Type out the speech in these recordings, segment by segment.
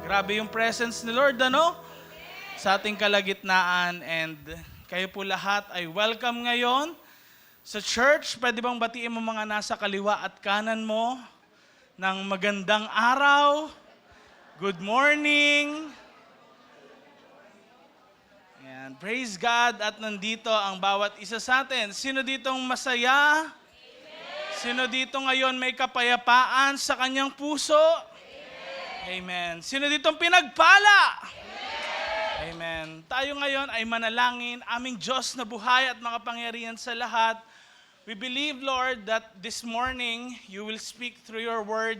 Grabe yung presence ni Lord, ano? Sa ating kalagitnaan. And kayo po lahat ay welcome ngayon sa church. Pwede bang batiin mo mga nasa kaliwa at kanan mo ng magandang araw? Good morning! Ayan, praise God at nandito ang bawat isa sa atin. Sino ditong masaya? Sino dito ngayon may kapayapaan sa kanyang puso? Amen. Sino ditong pinagpala? Amen. Tayo ngayon ay manalangin, aming Diyos na buhay at makapangyarihan sa lahat. We believe, Lord, that this morning you will speak through your word.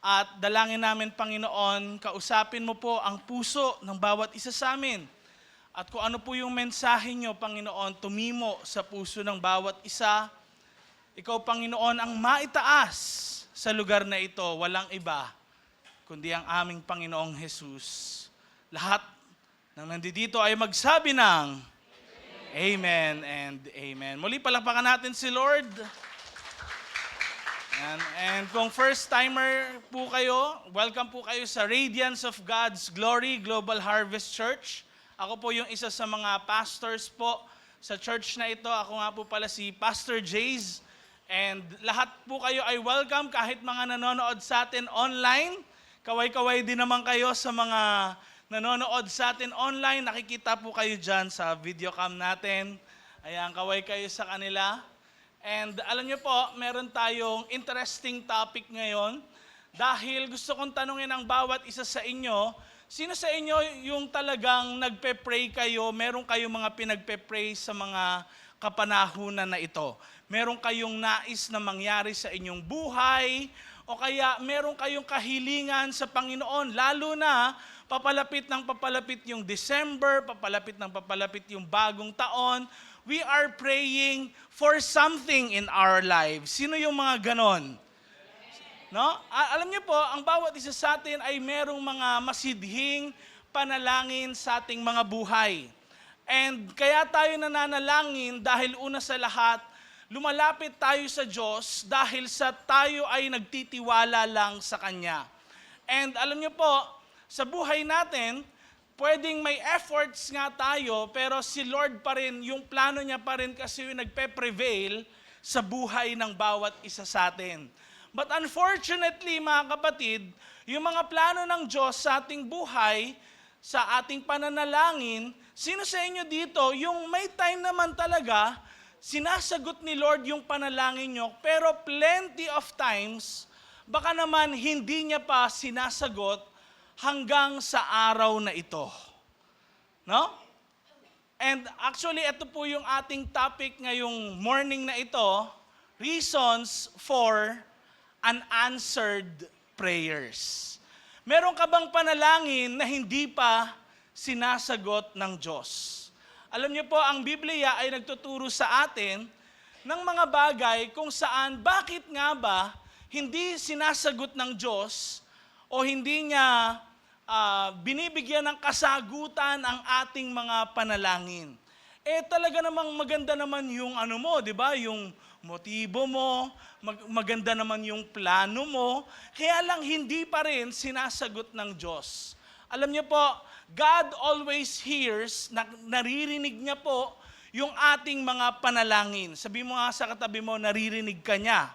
At dalangin namin, Panginoon, kausapin mo po ang puso ng bawat isa sa amin. At kung ano po yung mensahe nyo, Panginoon, tumimo sa puso ng bawat isa. Ikaw, Panginoon, ang maitaas sa lugar na ito, walang iba, kundi ang aming Panginoong Jesus. Lahat ng nandito ay magsabi ng Amen and Amen. Muli palakpakan natin si Lord. And kung first timer po kayo, welcome po kayo sa Radiance of God's Glory Global Harvest Church. Ako po yung isa sa mga pastors po sa church na ito. Ako nga po pala si Pastor Jays. And lahat po kayo ay welcome kahit mga nanonood sa atin online. Kaway-kaway din naman kayo sa mga nanonood sa atin online. Nakikita po kayo dyan sa video cam natin. Ayan, kaway kayo sa kanila. And alam nyo po, meron tayong interesting topic ngayon. Dahil gusto kong tanungin ang bawat isa sa inyo, sino sa inyo yung talagang nagpe-pray kayo, meron kayong mga pinagpe-pray sa mga kapanahunan na ito? Meron kayong nais na mangyari sa inyong buhay, o kaya meron kayong kahilingan sa Panginoon, lalo na papalapit yung December, papalapit yung bagong taon. We are praying for something in our lives. Sino yung mga ganon? No? Alam niyo po, ang bawat isa sa atin ay merong mga masidhing panalangin sa ating mga buhay. And kaya tayo nananalangin dahil una sa lahat, lumalapit tayo sa Diyos dahil sa tayo ay nagtitiwala lang sa Kanya. And alam niyo po, sa buhay natin, pwedeng may efforts nga tayo, pero si Lord pa rin, yung plano niya pa rin kasi yung nagpe-prevail sa buhay ng bawat isa sa atin. But unfortunately, mga kapatid, yung mga plano ng Diyos sa ating buhay, sa ating pananalangin, sino sa inyo dito, yung may time naman talaga, sinasagot ni Lord yung panalangin nyo, pero plenty of times, baka naman hindi niya pa sinasagot hanggang sa araw na ito. No? And actually, ito po yung ating topic ngayong morning na ito, reasons for unanswered prayers. Meron ka bang panalangin na hindi pa sinasagot ng Diyos? Alam niyo po, ang Biblia ay nagtuturo sa atin ng mga bagay kung saan, bakit nga ba hindi sinasagot ng Diyos o hindi niya binibigyan ng kasagutan ang ating mga panalangin. Talaga namang maganda naman yung ano mo, di ba? Yung motibo mo, maganda naman yung plano mo, kaya lang hindi pa rin sinasagot ng Diyos. Alam niyo po, God always hears, naririnig niya po yung ating mga panalangin. Sabi mo nga sa katabi mo, naririnig ka niya.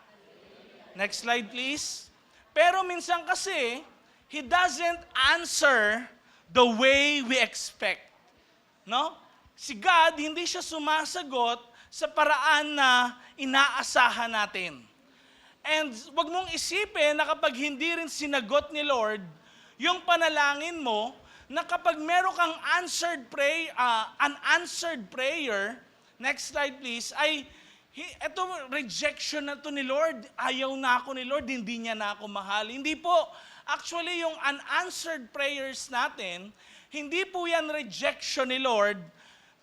Next slide please. Pero minsan kasi, He doesn't answer the way we expect. No? Si God, hindi siya sumasagot sa paraan na inaasahan natin. And wag mong isipin na kapag hindi rin sinagot ni Lord yung panalangin mo, na kapag meron kang unanswered prayer, next slide please, ay eto rejection na to ni Lord, ayaw na ako ni Lord, hindi niya na ako mahal. Hindi po. Actually, yung unanswered prayers natin, hindi po yan rejection ni Lord,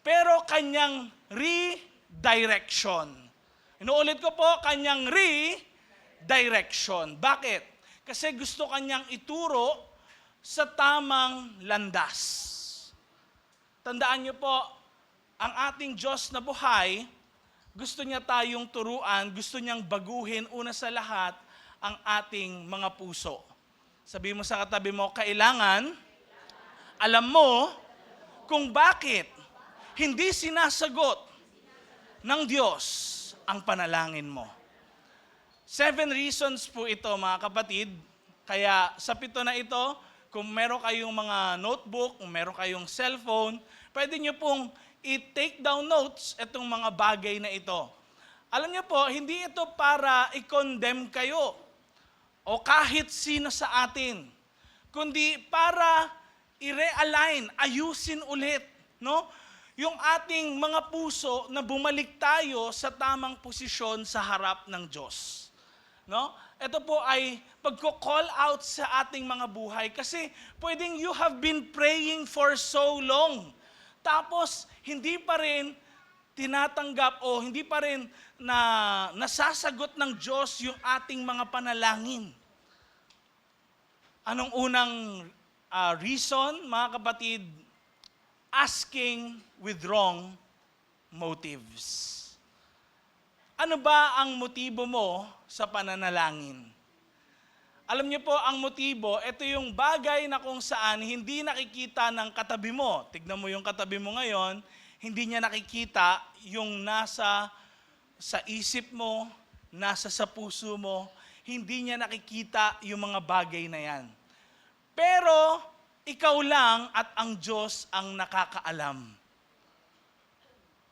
pero kanyang redirection. Inuulit ko po, kanyang redirection. Bakit? Kasi gusto kanyang ituro sa tamang landas. Tandaan niyo po, ang ating Diyos na buhay, gusto niya tayong turuan, gusto niyang baguhin una sa lahat ang ating mga puso. Sabi mo sa katabi mo, kailangan alam mo kung bakit hindi sinasagot ng Diyos ang panalangin mo. 7 reasons po ito, mga kapatid. Kaya sa 7 na ito, kung meron kayong mga notebook, kung meron kayong cellphone, pwede nyo pong i-take down notes itong mga bagay na ito. Alam nyo po, hindi ito para i-condemn kayo o kahit sino sa atin, kundi para i-realign, ayusin ulit, no? Yung ating mga puso na bumalik tayo sa tamang posisyon sa harap ng Diyos. No? Ito po ay pagko-call out sa ating mga buhay kasi pwedeng you have been praying for so long. Tapos hindi pa rin tinatanggap o hindi pa rin nasasagot ng Diyos yung ating mga panalangin. Anong unang reason, mga kapatid? Asking with wrong motives. Ano ba ang motibo mo sa pananalangin? Alam niyo po, ang motibo, ito yung bagay na kung saan hindi nakikita ng katabi mo. Tignan mo yung katabi mo ngayon, hindi niya nakikita yung nasa sa isip mo, nasa sa puso mo, hindi niya nakikita yung mga bagay na yan. Pero, ikaw lang at ang Diyos ang nakakaalam.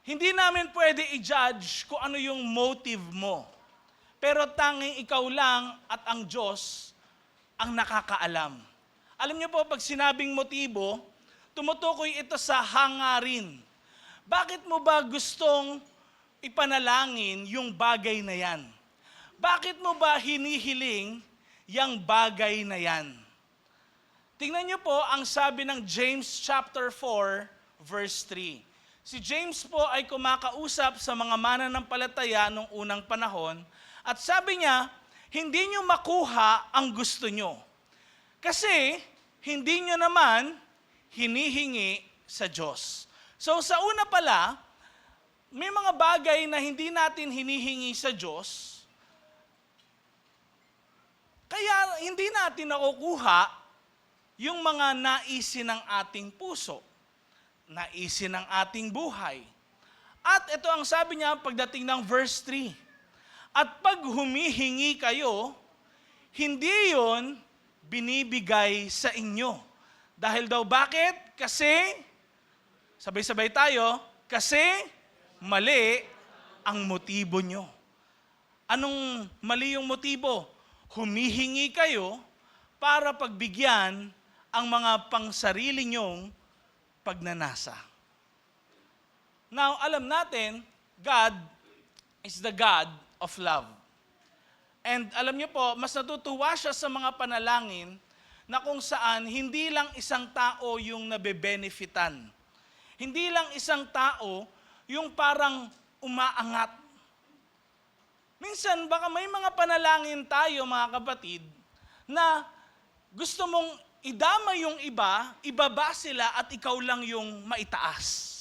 Hindi namin pwede i-judge kung ano yung motive mo. Pero tanging ikaw lang at ang Diyos ang nakakaalam. Alam niyo po, pag sinabing motibo, tumutukoy ito sa hangarin. Bakit mo ba gustong ipanalangin yung bagay na yan? Bakit mo ba hinihiling yung bagay na yan? Tingnan niyo po ang sabi ng James chapter 4 verse 3. Si James po ay kumakausap sa mga mananampalataya nung unang panahon at sabi niya, hindi niyo makuha ang gusto niyo. Kasi hindi niyo naman hinihingi sa Diyos. So sa una pala, may mga bagay na hindi natin hinihingi sa Diyos, kaya hindi natin nakukuha yung mga naisin ng ating puso, naisin ng ating buhay. At ito ang sabi niya pagdating ng verse 3. At pag humihingi kayo, hindi yon binibigay sa inyo. Dahil daw bakit? Kasi, sabay-sabay tayo, kasi mali ang motibo nyo. Anong mali yung motibo? Humihingi kayo para pagbigyan ang mga pangsarili nyong pagnanasa. Now, alam natin, God is the God of love. And alam niyo po, mas natutuwa siya sa mga panalangin na kung saan hindi lang isang tao yung nabe-benefitan. Hindi lang isang tao yung parang umaangat. Minsan, baka may mga panalangin tayo, mga kapatid, na gusto mong idama yung iba, ibaba sila at ikaw lang yung maitaas.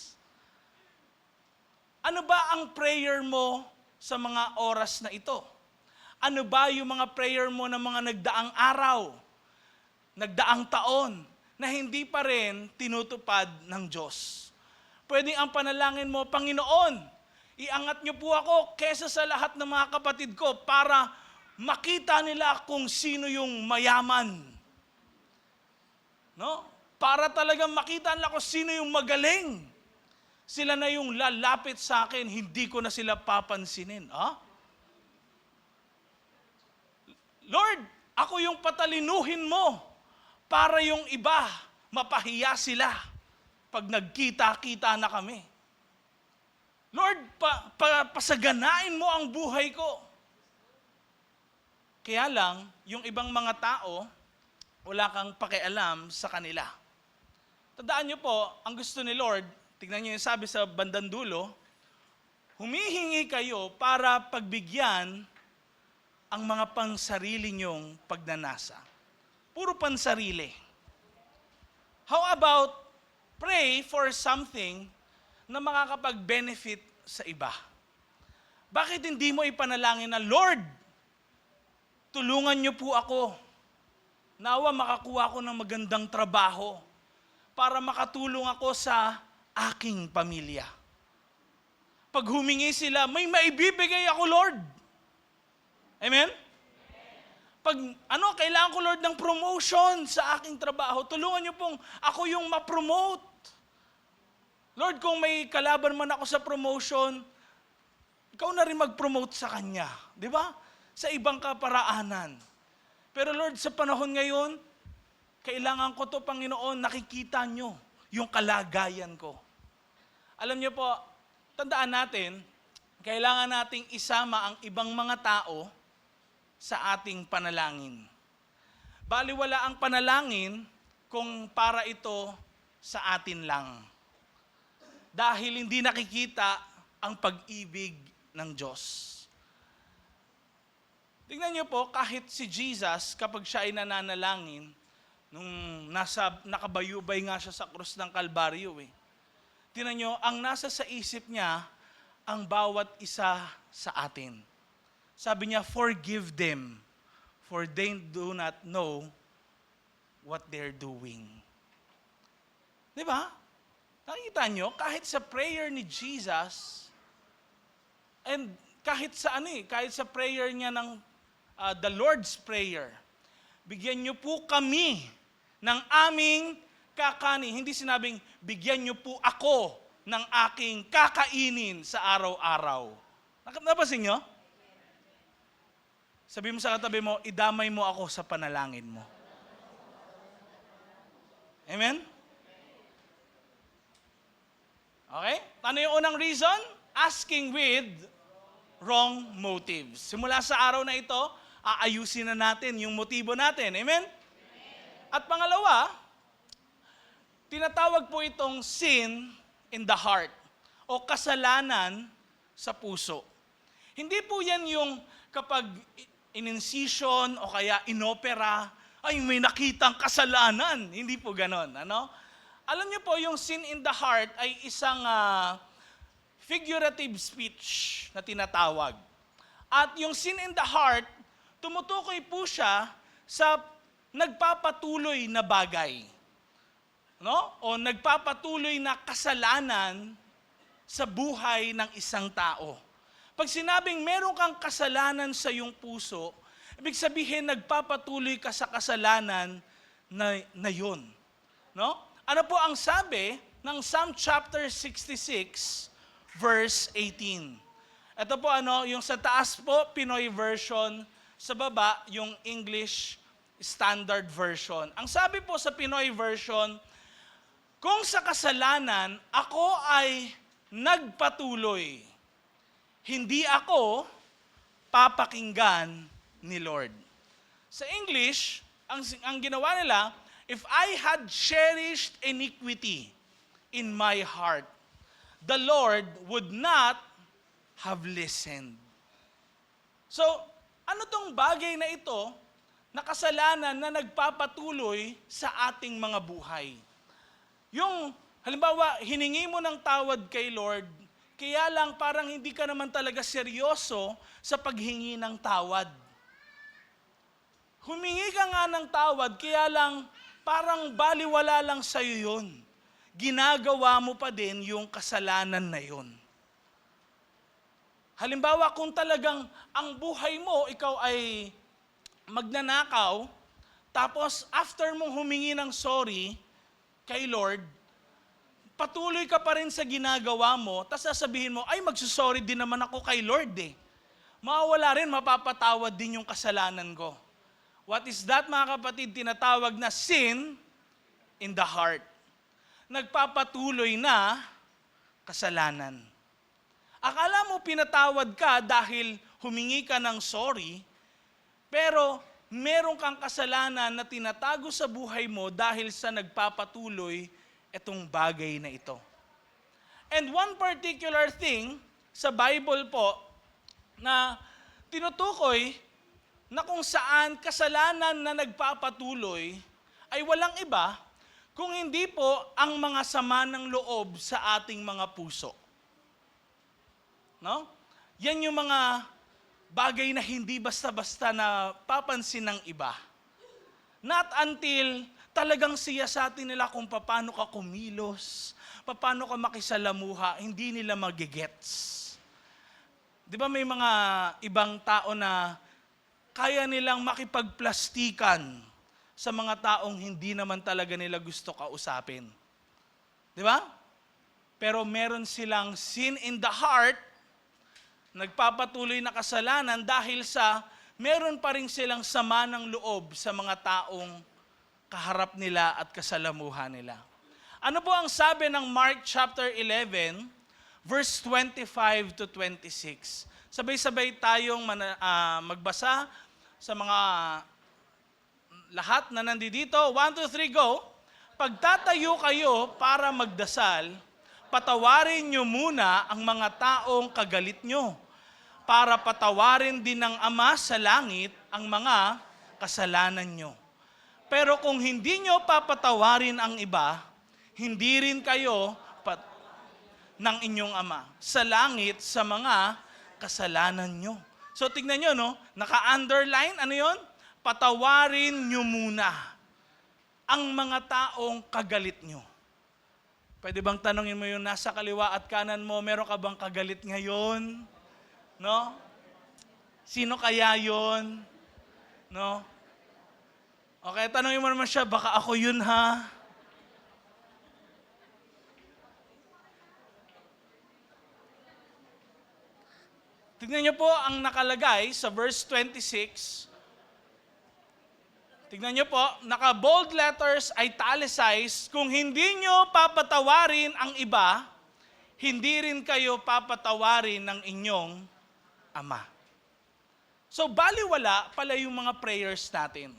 Ano ba ang prayer mo sa mga oras na ito? Ano ba yung mga prayer mo ng mga nagdaang araw, nagdaang taon, na hindi pa rin tinutupad ng Diyos? Pwede ang panalangin mo, Panginoon, iangat niyo po ako kesa sa lahat ng mga kapatid ko para makita nila kung sino yung mayaman. No? Para talagang makita nila kung sino yung magaling. Sila na yung lalapit sa akin, hindi ko na sila papansinin. Lord, ako yung patalinuhin mo para yung iba, mapahiya sila pag nagkita-kita na kami. Lord, pasaganain mo ang buhay ko. Kaya lang, yung ibang mga tao, wala kang pakialam sa kanila. Tandaan niyo po, ang gusto ni Lord, tignan niyo yung sabi sa bandang dulo, humihingi kayo para pagbigyan ang mga pangsarili niyong pagnanasa. Puro pansarili. How about pray for something na makakapag-benefit sa iba? Bakit hindi mo ipanalangin na, Lord, tulungan niyo po ako nawa makakuha ko ng magandang trabaho para makatulong ako sa aking pamilya. Pag humingi sila, may maibibigay ako, Lord. Amen? Pag kailangan ko, Lord, ng promotion sa aking trabaho, tulungan niyo pong ako yung ma-promote. Lord, kung may kalaban man ako sa promotion, ikaw na rin mag-promote sa kanya. Di ba? Sa ibang kaparaanan. Pero Lord, sa panahon ngayon, kailangan ko to, Panginoon, nakikita nyo yung kalagayan ko. Alam niyo po, tandaan natin, kailangan nating isama ang ibang mga tao sa ating panalangin. Baliwala ang panalangin kung para ito sa atin lang. Dahil hindi nakikita ang pag-ibig ng Diyos. Tingnan niyo po, kahit si Jesus, kapag siya ay nananalangin, nung nakabayubay nga siya sa krus ng Kalbaryo, tingnan niyo, ang nasa sa isip niya, ang bawat isa sa atin. Sabi niya, forgive them, for they do not know what they're doing. Di ba? Nakikita nyo, kahit sa prayer ni Jesus, and kahit sa prayer niya ng the Lord's Prayer, bigyan nyo po kami ng aming kakanin. Hindi sinabing, bigyan nyo po ako ng aking kakainin sa araw-araw. Napansin nyo? Sabi mo sa katabi mo, idamay mo ako sa panalangin mo. Amen? Okay? Ano yung unang reason? Asking with wrong motives. Simula sa araw na ito, aayusin na natin yung motibo natin. Amen? At pangalawa, tinatawag po itong sin in the heart o kasalanan sa puso. Hindi po yan yung kapag in-incision o kaya inopera, ay may nakitang kasalanan. Hindi po ganon. Alam niyo po, yung sin in the heart ay isang figurative speech na tinatawag. At yung sin in the heart, tumutukoy po siya sa nagpapatuloy na bagay. O nagpapatuloy na kasalanan sa buhay ng isang tao. Pag sinabing meron kang kasalanan sa iyong puso, ibig sabihin nagpapatuloy ka sa kasalanan na yun. Ano po ang sabi ng Psalm chapter 66, verse 18? Ito po yung sa taas po, Pinoy version, sa baba, yung English Standard Version. Ang sabi po sa Pinoy version, kung sa kasalanan ako ay nagpatuloy, hindi ako papakinggan ni Lord. Sa English, ang ginawa nila, if I had cherished iniquity in my heart, the Lord would not have listened. So, ano tong bagay na ito na kasalanan na nagpapatuloy sa ating mga buhay? Yung, halimbawa, hiningi mo ng tawad kay Lord, kaya lang parang hindi ka naman talaga seryoso sa paghingi ng tawad. Humingi ka nga ng tawad, kaya lang parang baliwala lang sa'yo yun. Ginagawa mo pa din yung kasalanan na yun. Halimbawa, kung talagang ang buhay mo, ikaw ay magnanakaw, tapos after mong humingi ng sorry kay Lord, patuloy ka pa rin sa ginagawa mo, tapos sasabihin mo, ay magsusorry din naman ako kay Lord Mawawala rin, mapapatawad din yung kasalanan ko. What is that, mga kapatid? Tinatawag na sin in the heart. Nagpapatuloy na kasalanan. Akala mo pinatawad ka dahil humingi ka ng sorry, pero meron kang kasalanan na tinatago sa buhay mo dahil sa nagpapatuloy itong bagay na ito. And one particular thing sa Bible po na tinutukoy na kung saan kasalanan na nagpapatuloy ay walang iba kung hindi po ang mga sama ng loob sa ating mga puso. Yan yung mga bagay na hindi basta-basta na papansin ng iba. Not until talagang siyasatin nila kung paano ka kumilos, paano ka makisalamuha, hindi nila magigets. Di ba may mga ibang tao na kaya nilang makipagplastikan sa mga taong hindi naman talaga nila gusto kausapin. Di ba? Pero meron silang sin in the heart, nagpapatuloy na kasalanan dahil sa meron pa rin silang sama ng loob sa mga taong kaharap nila at kasalamuhan nila. Ano po ang sabi ng Mark chapter 11, verse 25 to 26? Sabay-sabay tayong magbasa sa mga lahat na nandito. 1, 2, 3, go! Pagtatayo kayo para magdasal, patawarin nyo muna ang mga taong kagalit nyo, para patawarin din ng Ama sa langit ang mga kasalanan nyo. Pero kung hindi nyo papatawarin ang iba, hindi rin kayo ng inyong Ama sa langit sa mga kasalanan nyo. So tignan nyo, no? Naka-underline, ano yon? Patawarin nyo muna ang mga taong kagalit nyo. Pwede bang tanongin mo yung nasa kaliwa at kanan mo, meron ka bang kagalit ngayon? No? Sino kaya yon? No? Okay, tanongin mo naman siya, baka ako yun ha? Tignan niyo po ang nakalagay sa verse 26. Tignan niyo po, naka-bold letters, italicized, kung hindi niyo papatawarin ang iba, hindi rin kayo papatawarin ng inyong Ama. So, baliwala pala yung mga prayers natin.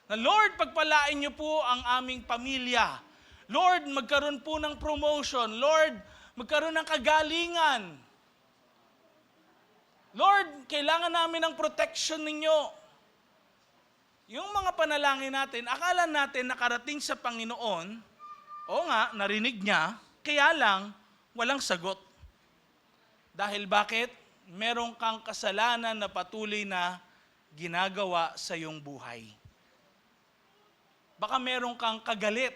Na Lord, pagpalain niyo po ang aming pamilya. Lord, magkaroon po ng promotion. Lord, magkaroon ng kagalingan. Lord, kailangan namin ng protection ninyo. Yung mga panalangin natin, akala natin nakarating sa Panginoon, oo nga, narinig niya, kaya lang, walang sagot. Dahil bakit? Merong kang kasalanan na patuloy na ginagawa sa iyong buhay. Baka merong kang kagalit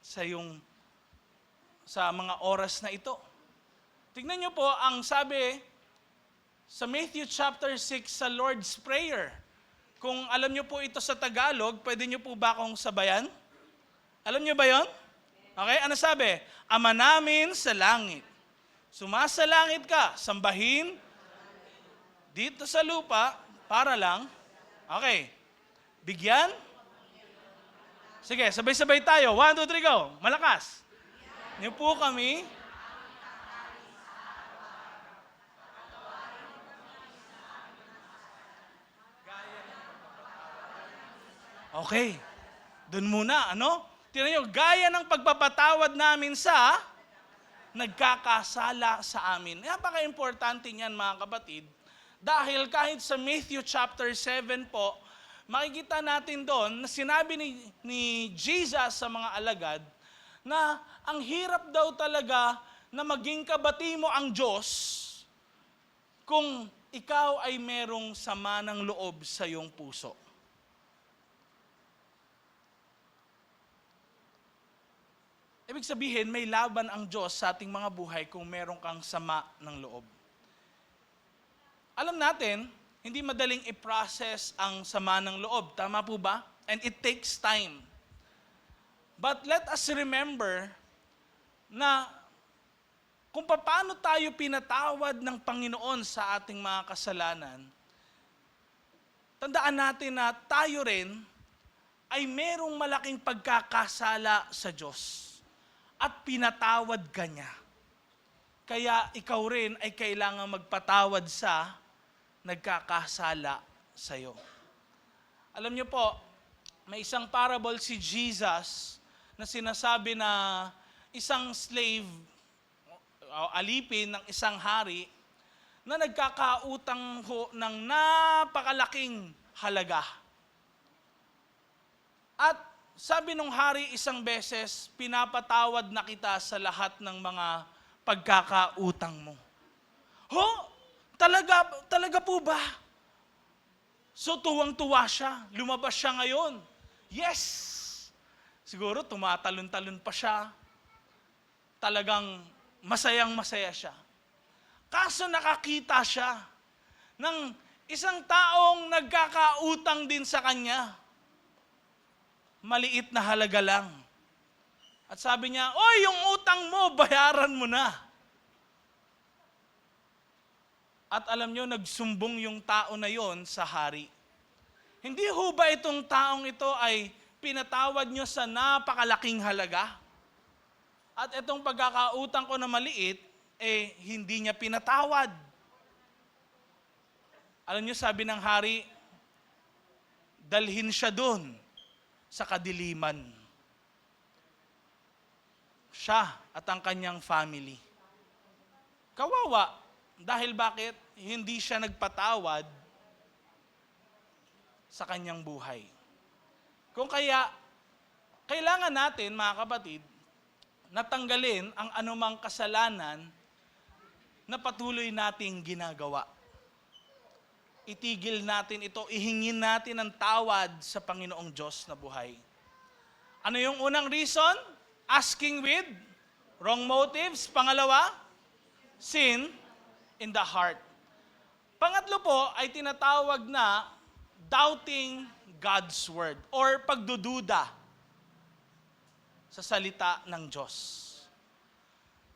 sa mga oras na ito. Tignan niyo po ang sabi sa Matthew chapter 6 sa Lord's Prayer. Kung alam niyo po ito sa Tagalog, pwede niyo po ba akong sabayan? Alam niyo ba yon? Okay, ano sabi? Ama namin sa langit, sumasalangit ka, sambahin dito sa lupa para lang, okay, bigyan? Sige, sabay-sabay tayo. 1, 2, 3, go. Malakas. Niyo po kami. Okay. Doon muna, ano? Tingnan nyo, gaya ng pagpapatawad namin sa nagkakasala sa amin. Napaka-importante niyan, mga kapatid. Dahil kahit sa Matthew chapter 7 po, makikita natin doon na sinabi ni Jesus sa mga alagad na ang hirap daw talaga na maging kabati mo ang Diyos kung ikaw ay merong sama ng loob sa iyong puso. Ibig sabihin, may laban ang Diyos sa ating mga buhay kung meron kang sama ng loob. Alam natin, hindi madaling i-process ang sama ng loob. Tama po ba? And it takes time. But let us remember na kung paano tayo pinatawad ng Panginoon sa ating mga kasalanan, tandaan natin na tayo rin ay merong malaking pagkakasala sa Diyos at pinatawad ka niya. Kaya ikaw rin ay kailangan magpatawad sa nagkakasala sa iyo. Alam niyo po, may isang parable si Jesus na sinasabi na isang slave o alipin ng isang hari na nagkakautang ho ng napakalaking halaga. At sabi nung hari isang beses, pinapatawad na kita sa lahat ng mga pagkakautang mo. Ho? Talaga po ba? So tuwang-tuwa siya, lumabas siya ngayon. Yes! Siguro tumatalon-talon pa siya. Talagang masayang-masaya siya. Kaso nakakita siya ng isang taong nagkakautang din sa kanya. Maliit na halaga lang. At sabi niya, "Oy, yung utang mo, bayaran mo na." At alam niyo, nagsumbong yung tao na yon sa hari. Hindi ho ba itong taong ito ay pinatawad niyo sa napakalaking halaga? At itong pagkakautang ko na maliit, hindi niya pinatawad. Alam niyo, sabi ng hari, dalhin siya doon sa kadiliman. Siya at ang kanyang family. Kawawa. Dahil bakit? Hindi siya nagpatawad sa kanyang buhay. Kung kaya, kailangan natin, mga kapatid, natanggalin ang anumang kasalanan na patuloy nating ginagawa. Itigil natin ito, ihingin natin ang tawad sa Panginoong Diyos na buhay. Ano yung unang reason? Asking with wrong motives. Pangalawa, sin in the heart. Pangatlo po ay tinatawag na doubting God's word or pagdududa sa salita ng Diyos.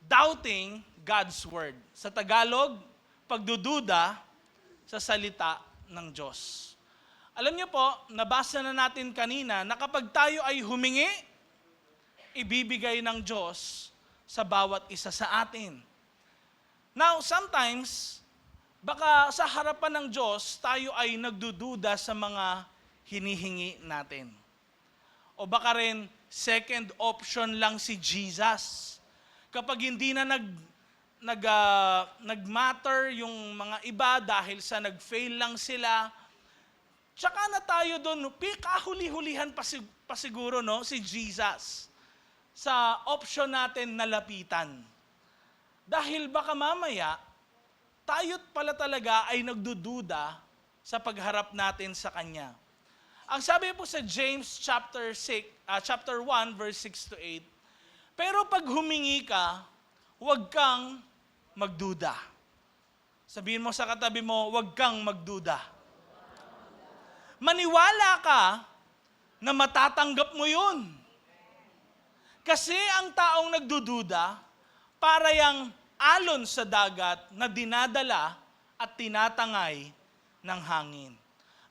Doubting God's word. Sa Tagalog, pagdududa sa salita ng Diyos. Alam niyo po, nabasa na natin kanina na kapag tayo ay humingi, ibibigay ng Diyos sa bawat isa sa atin. Now, sometimes, baka sa harapan ng Diyos, tayo ay nagdududa sa mga hinihingi natin. O baka rin, second option lang si Jesus. Kapag hindi na nag-matter yung mga iba dahil sa nag-fail lang sila, tsaka na tayo doon, kahuli-hulihan pa siguro, no, si Jesus sa option natin na lapitan. Dahil baka mamaya, tayo't pala talaga ay nagdududa sa pagharap natin sa Kanya. Ang sabi po sa James chapter 1, verse 6 to 8, pero pag humingi ka, huwag kang magduda. Sabihin mo sa katabi mo, huwag kang magduda. Maniwala ka na matatanggap mo yun. Kasi ang taong nagdududa, para yang alon sa dagat na dinadala at tinatangay ng hangin.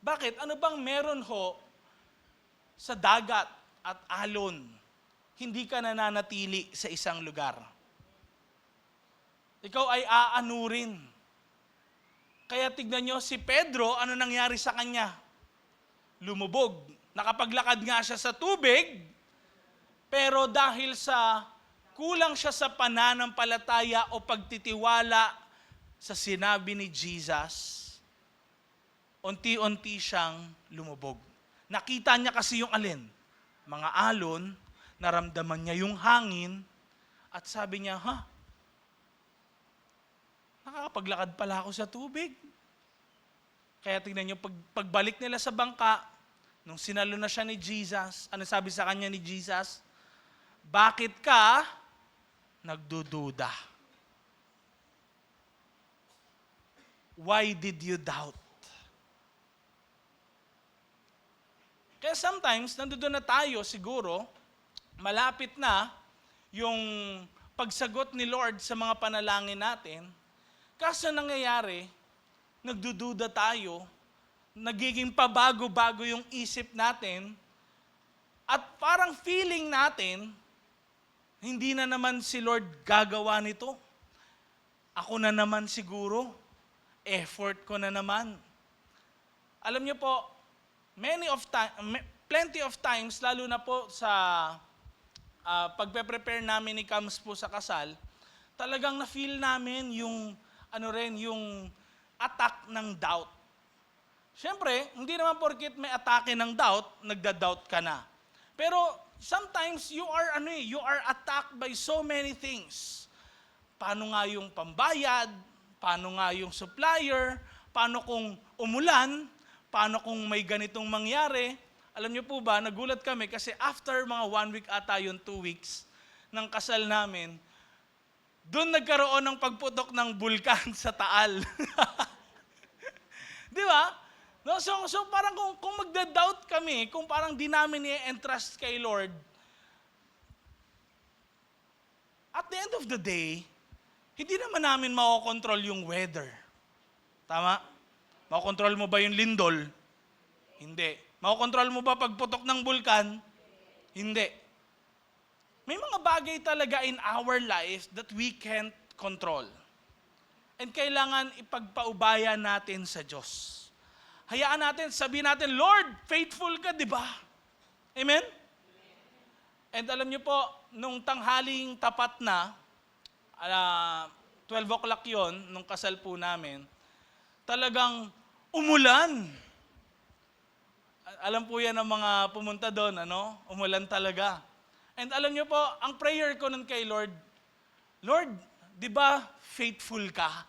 Bakit? Ano bang meron ho sa dagat at alon? Hindi ka nananatili sa isang lugar. Ikaw ay aanurin. Kaya tignan nyo si Pedro, ano nangyari sa kanya? Lumubog. Nakapaglakad nga siya sa tubig, pero dahil sa kulang siya sa pananampalataya o pagtitiwala sa sinabi ni Jesus, unti-unti siyang lumubog. Nakita niya kasi yung alin? Mga alon, naramdaman niya yung hangin, at sabi niya, nakakapaglakad pala ako sa tubig. Kaya tingnan niyo, pagbalik nila sa bangka, nung sinalo na siya ni Jesus, ano sabi sa kanya ni Jesus? Bakit ka nagdududa? Why did you doubt? Kaya sometimes, nandoon na tayo siguro, malapit na yung pagsagot ni Lord sa mga panalangin natin, kaso nangyayari, nagdududa tayo, nagiging pabago-bago yung isip natin, at parang feeling natin, hindi na naman si Lord gagawa nito. Ako na naman siguro. Effort ko na naman. Alam niyo po, plenty of times, lalo na po sa pagpe-prepare namin ni Kams po sa kasal, talagang na-feel namin yung, yung attack ng doubt. Siyempre, hindi naman porket may atake ng doubt, nagda-doubt ka na. Pero sometimes you are attacked by so many things. Paano nga yung pambayad? Paano nga yung supplier? Paano kung umulan? Paano kung may ganitong mangyari? Alam niyo po ba, nagulat kami kasi after mga 1 week ata yun, 2 weeks ng kasal namin, doon nagkaroon ng pagputok ng bulkan sa Taal. Di ba? No, so parang kung magda-doubt kami, kung parang di namin i-entrust kay Lord, at the end of the day, hindi naman namin makokontrol yung weather. Tama? Makokontrol mo ba yung lindol? Hindi. Makokontrol mo ba pagputok ng bulkan? Hindi. May mga bagay talaga in our life that we can't control. And kailangan ipagpaubaya natin sa Diyos. Hayaan natin, sabihin natin, Lord, faithful ka, di ba? Amen? And alam niyo po, nung tanghaling tapat na, 12 o'clock yon nung kasal po namin, talagang umulan. Alam po yan ng mga pumunta doon, umulan talaga. And alam niyo po, ang prayer ko nun kay Lord, Lord, di ba faithful ka?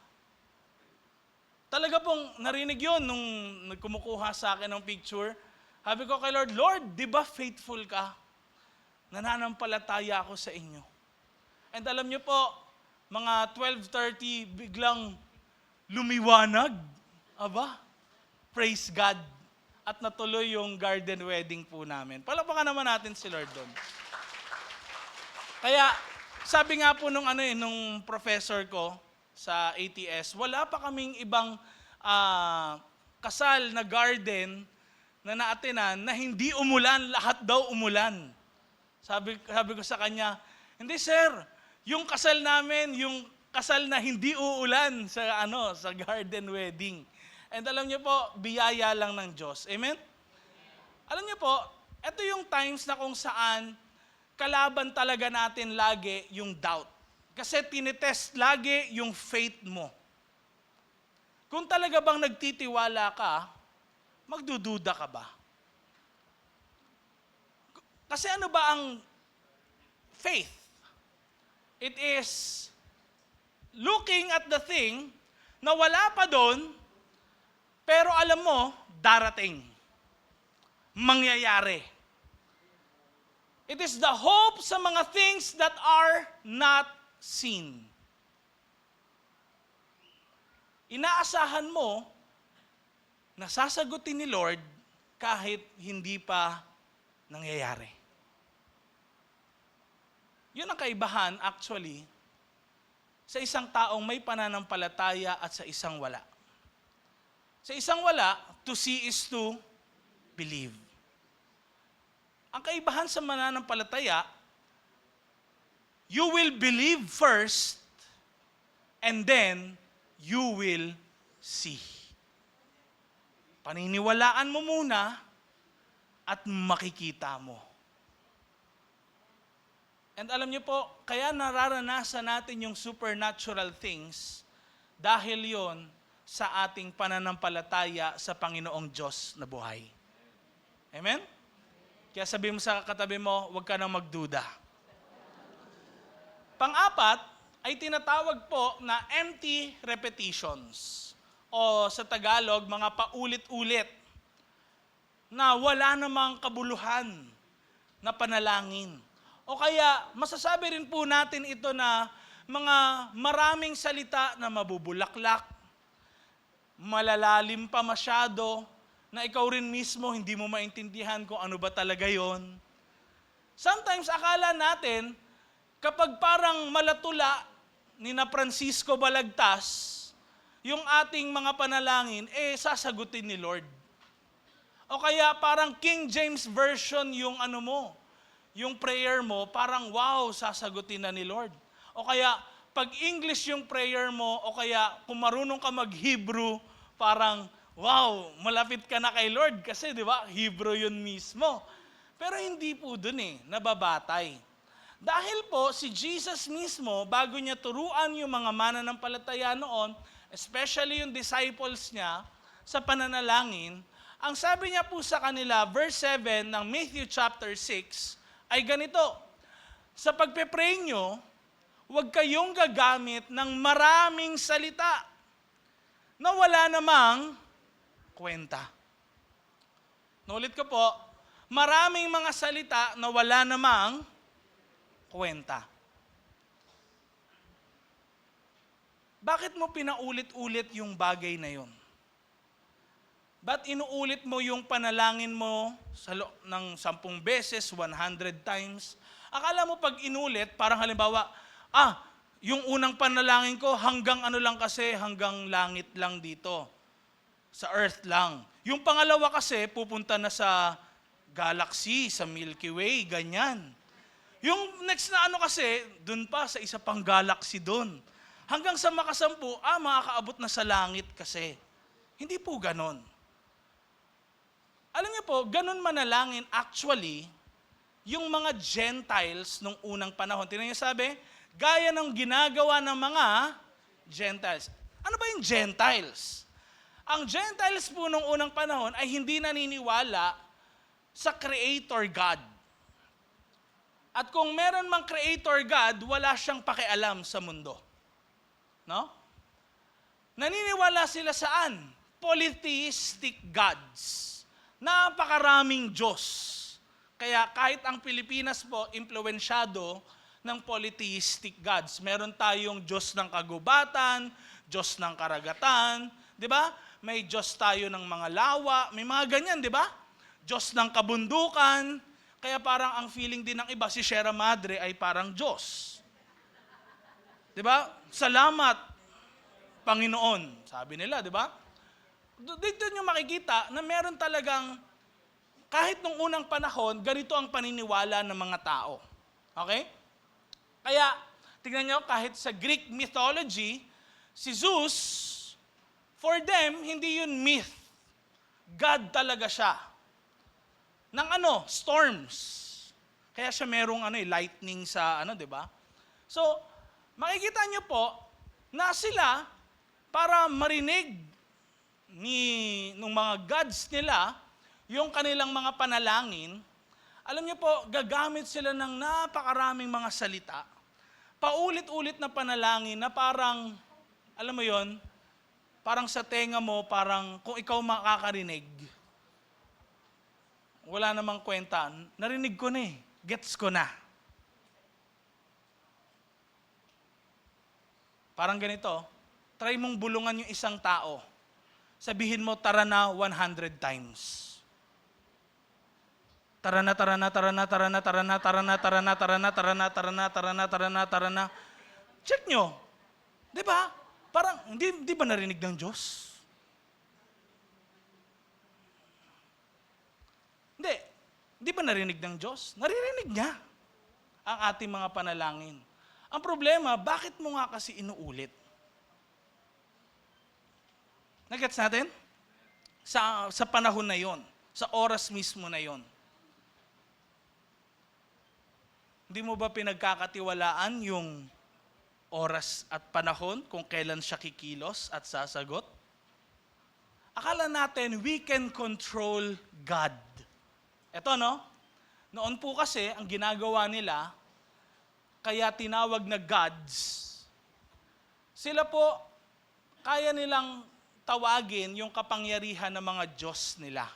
Talaga pong narinig yun nung kumukuha sa akin ng picture. Sabi ko kay Lord, Lord, di ba faithful ka? Nananampalataya ako sa inyo. And alam niyo po, mga 12:30, biglang lumiwanag. Aba, praise God. At natuloy yung garden wedding po namin. Palakpakan naman natin si Lord doon. Kaya, sabi nga po nung professor ko sa ATS, wala pa kaming ibang kasal na garden na naatenan na hindi umulan, lahat daw umulan. Sabi ko sa kanya, hindi sir, yung kasal namin, yung kasal na hindi uulan sa garden wedding. And alam niyo po, biyaya lang ng Diyos. Amen? Alam niyo po, ito yung times na kung saan kalaban talaga natin lagi yung doubt. Kasi tinitest lagi yung faith mo. Kung talaga bang nagtitiwala ka, magdududa ka ba? Kasi ano ba ang faith? It is looking at the thing na wala pa doon, pero alam mo, darating. Mangyayari. It is the hope sa mga things that are not seen. Inaasahan mo na sasagutin ni Lord kahit hindi pa nangyayari. Yun ang kaibahan actually sa isang taong may pananampalataya at sa isang wala. Sa isang wala, to see is to believe. Ang kaibahan sa mananampalataya, you will believe first and then you will see. Paniniwalaan mo muna at makikita mo. And alam niyo po, kaya nararanasan natin yung supernatural things dahil yon sa ating pananampalataya sa Panginoong Diyos na buhay. Amen? Kaya sabi mo sa katabi mo, huwag ka nang magduda. Pang-apat ay tinatawag po na empty repetitions o sa Tagalog, mga paulit-ulit na wala namang kabuluhan na panalangin. O kaya masasabi rin po natin ito na mga maraming salita na mabubulaklak, malalalim pa masyado, na ikaw rin mismo hindi mo maintindihan kung ano ba talaga yon. Sometimes akala natin, kapag parang malatula ni na Francisco Balagtas, yung ating mga panalangin, sasagutin ni Lord. O kaya parang King James Version yung yung prayer mo, parang wow, sasagutin na ni Lord. O kaya pag English yung prayer mo, o kaya kung marunong ka mag-Hebrew, parang wow, malapit ka na kay Lord kasi di ba, Hebrew yun mismo. Pero hindi po dun nababatay. Dahil po si Jesus mismo, bago niya turuan yung mga mananampalataya noon, especially yung disciples niya sa pananalangin, ang sabi niya po sa kanila, verse 7 ng Matthew chapter 6, ay ganito, sa pagpe-pray nyo, huwag kayong gagamit ng maraming salita na wala namang kwenta. Naulit ko po, maraming mga salita na wala namang kwenta. Bakit mo pinaulit-ulit yung bagay na yun? Ba't inuulit mo yung panalangin mo ng 10 beses, 100 times? Akala mo pag inulit, parang halimbawa, yung unang panalangin ko hanggang ano lang kasi, hanggang langit lang dito. Sa earth lang. Yung pangalawa kasi, pupunta na sa galaxy, sa Milky Way, ganyan. Yung next na ano kasi, dun pa sa isa pang galaxy dun. Hanggang sa makasampu, makakaabot na sa langit kasi. Hindi po ganon. Alam niyo po, ganon manalangin actually, yung mga Gentiles nung unang panahon. Tingnan niyo sabi, gaya ng ginagawa ng mga Gentiles. Ano ba yung Gentiles? Ang Gentiles po nung unang panahon ay hindi naniniwala sa Creator God. At kung meron mang Creator God, wala siyang pakialam sa mundo. No? Naniniwala sila saan? Polytheistic gods. Napakaraming Diyos. Kaya kahit ang Pilipinas po, impluwensyado ng polytheistic gods. Meron tayong Diyos ng kagubatan, Diyos ng karagatan, di ba? May Diyos tayo ng mga lawa, may mga ganyan, di ba? Diyos ng kabundukan, kaya parang ang feeling din ng iba, si Sierra Madre ay parang Diyos. Di ba? Salamat, Panginoon, sabi nila, di ba? Dito nyo makikita na meron talagang, kahit nung unang panahon, ganito ang paniniwala ng mga tao. Okay? Kaya, tingnan nyo, kahit sa Greek mythology, si Zeus, for them, hindi yun myth. God talaga siya. Ng storms. Kaya siya merong lightning sa di ba? So, makikita nyo po na sila, para marinig nung mga gods nila, yung kanilang mga panalangin, alam niyo po, gagamit sila ng napakaraming mga salita, paulit-ulit na panalangin na parang, alam mo yon, parang sa tenga mo, parang kung ikaw makakarinig, wala namang kwenta, narinig ko na gets ko na. Parang ganito, try mong bulungan yung isang tao. Sabihin mo, tara na 100 times. Tara na, tara na, tara na, tara na, tara na, tara na, tara na, tara na, tara na, tara na, tara na, tara na, tara na. Check nyo. Di ba? Parang, hindi ba narinig ng Diyos? Hindi ba narinig ng Diyos? Naririnig niya ang ating mga panalangin. Ang problema, bakit mo nga kasi inuulit? Nagets natin? Sa panahon na yon, sa oras mismo na yon. Hindi mo ba pinagkakatiwalaan yung oras at panahon kung kailan siya kikilos at sasagot? Akala natin we can control God. Eto noon po kasi ang ginagawa nila, kaya tinawag na gods, sila po kaya nilang tawagin yung kapangyarihan ng mga Diyos nila.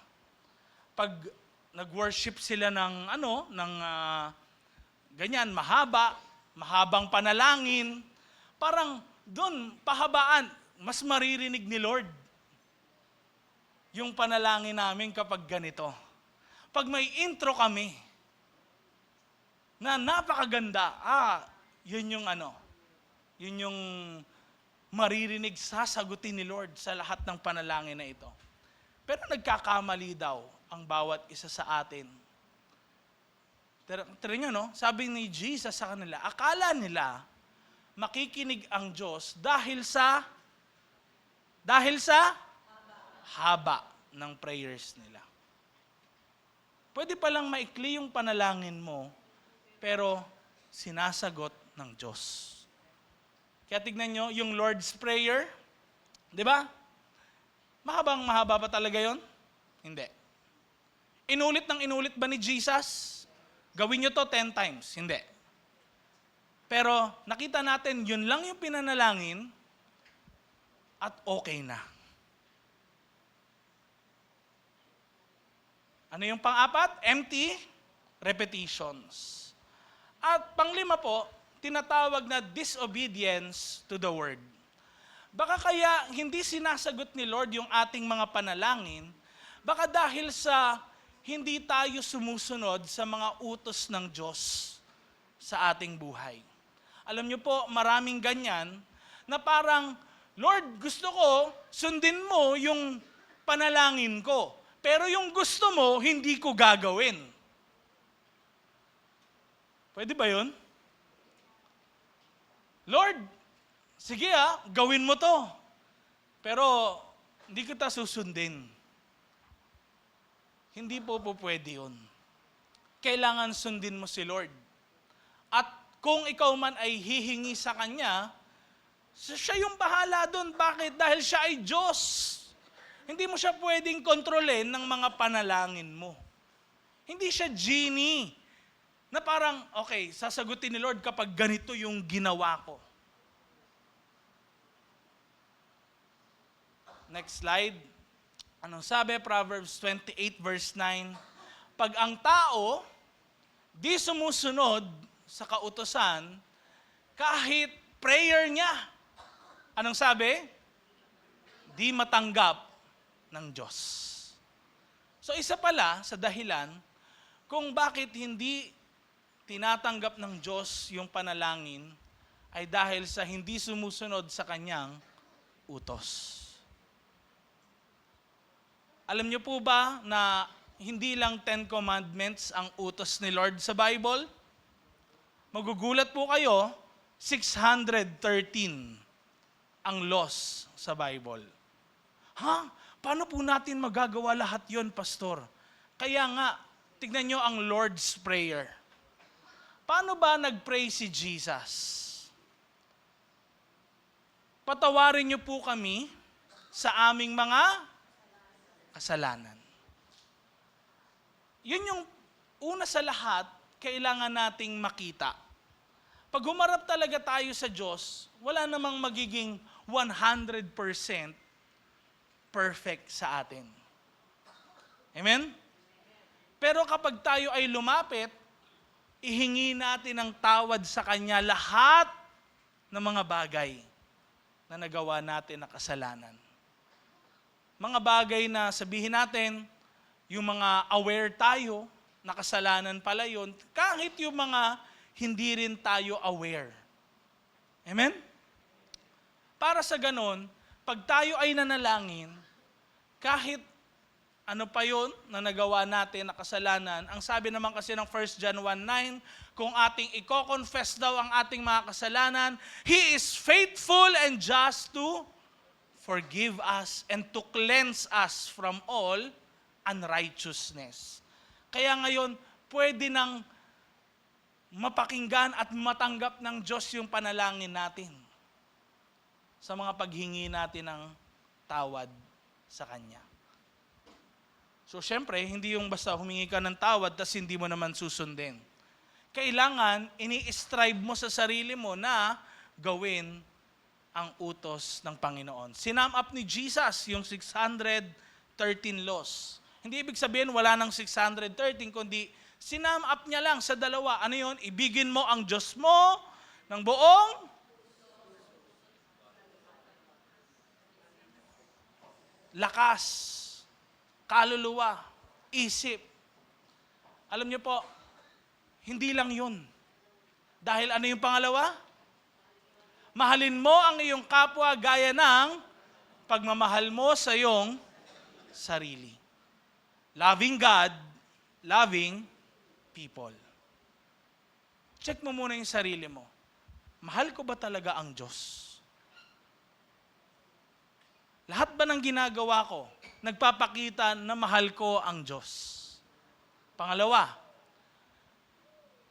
Pag nag-worship sila ng ganyan, mahabang panalangin, parang doon, pahabaan, mas maririnig ni Lord yung panalangin namin kapag ganito. Pag may intro kami, na napakaganda, yun yung maririnig, sasagutin ni Lord sa lahat ng panalangin na ito. Pero nagkakamali daw ang bawat isa sa atin. Tira nyo, sabi ni Jesus sa kanila, akala nila makikinig ang Diyos dahil sa haba ng prayers nila. Pwede palang maikli yung panalangin mo, pero sinasagot ng Diyos. Kaya tignan nyo, yung Lord's Prayer, di ba? Mahaba pa talaga yon? Hindi. Inulit ba ni Jesus? Gawin nyo to 10 times. Hindi. Pero nakita natin, yun lang yung pinanalangin at okay na. Ano yung pang-apat? Empty repetitions. At panglima po, tinatawag na disobedience to the word. Baka kaya hindi sinasagot ni Lord yung ating mga panalangin, baka dahil sa hindi tayo sumusunod sa mga utos ng Diyos sa ating buhay. Alam niyo po, maraming ganyan na parang, Lord, gusto ko, sundin mo yung panalangin ko. Pero yung gusto mo, hindi ko gagawin. Pwede ba yun? Lord, sige gawin mo to. Pero hindi kita susundin. Hindi po pwede yun. Kailangan sundin mo si Lord. At kung ikaw man ay hihingi sa Kanya, siya yung bahala doon. Bakit? Dahil siya ay Diyos. Hindi mo siya pwedeng kontrolin ng mga panalangin mo. Hindi siya genie na parang, okay, sasagutin ni Lord kapag ganito yung ginawa ko. Next slide. Anong sabi? Proverbs 28 verse 9. Pag ang tao di sumusunod sa kautusan, kahit prayer niya, anong sabi? Di matanggap ng Diyos. So isa pala sa dahilan kung bakit hindi tinatanggap ng Diyos yung panalangin ay dahil sa hindi sumusunod sa Kanyang utos. Alam niyo po ba na hindi lang 10 Commandments ang utos ni Lord sa Bible? Magugulat po kayo, 613 ang laws sa Bible. Paano po natin magagawa lahat yon, Pastor? Kaya nga, tignan nyo ang Lord's Prayer. Paano ba nag-pray si Jesus? Patawarin niyo po kami sa aming mga kasalanan. Yun yung una sa lahat, kailangan nating makita. Pag humarap talaga tayo sa Diyos, wala namang magiging 100% perfect sa atin. Amen? Pero kapag tayo ay lumapit, ihingi natin ng tawad sa Kanya lahat ng mga bagay na nagawa natin na kasalanan. Mga bagay na sabihin natin, yung mga aware tayo, na kasalanan pala yun, kahit yung mga hindi rin tayo aware. Amen? Para sa ganon, pag tayo ay nanalangin, kahit ano pa yun na nagawa natin na kasalanan, ang sabi naman kasi ng 1 John 1:9, kung ating i-confess daw ang ating mga kasalanan, He is faithful and just to forgive us and to cleanse us from all unrighteousness. Kaya ngayon, pwede nang mapakinggan at matanggap ng Diyos yung panalangin natin sa mga paghingi natin ng tawad sa Kanya. So, syempre, hindi yung basta humingi ka ng tawad tas hindi mo naman susundin. Kailangan, ini-strive mo sa sarili mo na gawin ang utos ng Panginoon. Sinum up ni Jesus yung 613 laws. Hindi ibig sabihin wala ng 613, kundi sinum up niya lang sa dalawa. Ano yun? Ibigin mo ang Diyos mo ng buong lakas, kaluluwa, isip. Alam niyo po, hindi lang yun. Dahil ano yung pangalawa? Mahalin mo ang iyong kapwa gaya ng pagmamahal mo sa iyong sarili. Loving God, loving people. Check mo muna yung sarili mo. Mahal ko ba talaga ang Diyos? Lahat ba ng ginagawa ko, nagpapakita na mahal ko ang Diyos? Pangalawa,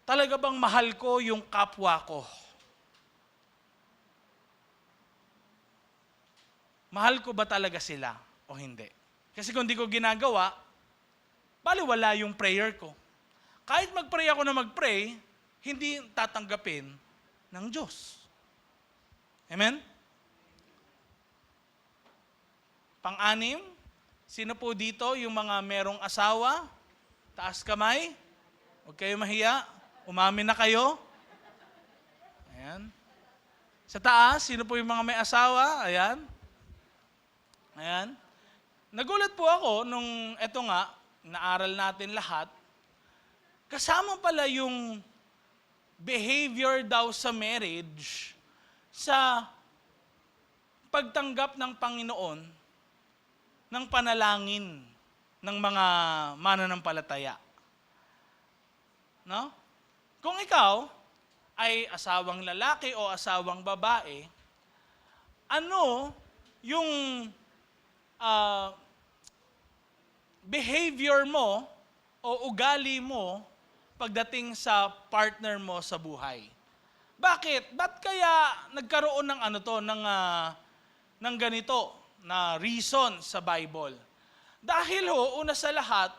talaga bang mahal ko yung kapwa ko? Mahal ko ba talaga sila o hindi? Kasi kung di ko ginagawa, baliwala yung prayer ko. Kahit mag-pray ako na mag-pray, hindi tatanggapin ng Diyos. Amen? Pang-anim, sino po dito yung mga merong asawa Taas kamay. Huwag kayo mahiya. Umamin na kayo. Ayan. Sa taas, sino po yung mga may asawa? Ayan. Ayan. Nagulat po ako nung eto nga, naaral natin lahat. Kasama pala yung behavior daw sa marriage sa pagtanggap ng Panginoon ng panalangin ng mga mananampalataya. No? Kung ikaw ay asawang lalaki o asawang babae, ano yung behavior mo o ugali mo pagdating sa partner mo sa buhay? Bakit? Ba't kaya nagkaroon ng ng ganito na reason sa Bible? Dahil una sa lahat,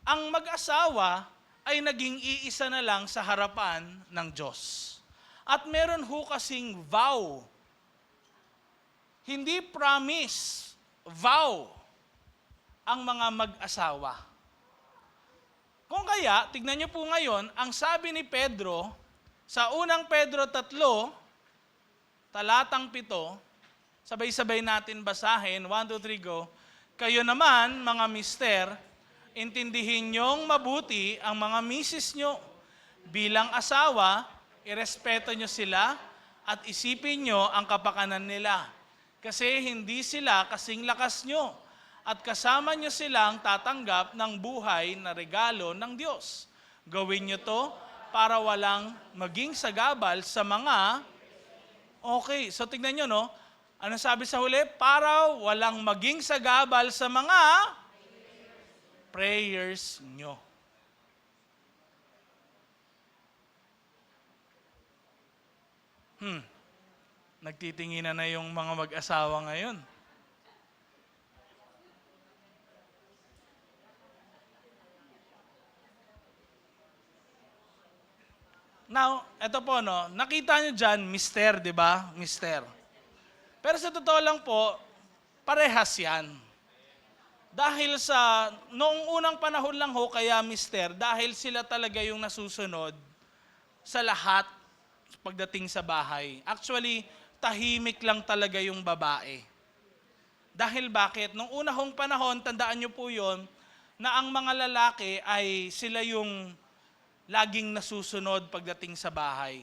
ang mag-asawa ay naging iisa na lang sa harapan ng Diyos. At meron kasing vow. Hindi promise, vow ang mga mag-asawa. Kung kaya, tignan niyo po ngayon, ang sabi ni Pedro, sa unang Pedro 3, talatang 7, sabay-sabay natin basahin, 1, 2, 3, go. Kayo naman, mga mister, intindihin niyong mabuti ang mga misis niyo. Bilang asawa, irespeto niyo sila at isipin niyo ang kapakanan nila. Kasi hindi sila kasing lakas niyo at kasama niyo silang tatanggap ng buhay na regalo ng Diyos. Gawin niyo to para walang maging sagabal sa mga... Okay, so tignan niyo, no? Ano sabi sa huli? Para walang maging sagabal sa mga prayers niyo. Nagtitinginan na yung mga mag-asawa ngayon. Now, eto po, no, nakita nyo dyan, mister, di ba? Mister. Pero sa totoo lang po, parehas yan. Dahil noong unang panahon lang kaya mister, dahil sila talaga yung nasusunod sa lahat pagdating sa bahay. Actually, tahimik lang talaga yung babae. Dahil bakit? Noong unang panahon, tandaan nyo po yon, na ang mga lalaki ay sila yung laging nasusunod pagdating sa bahay.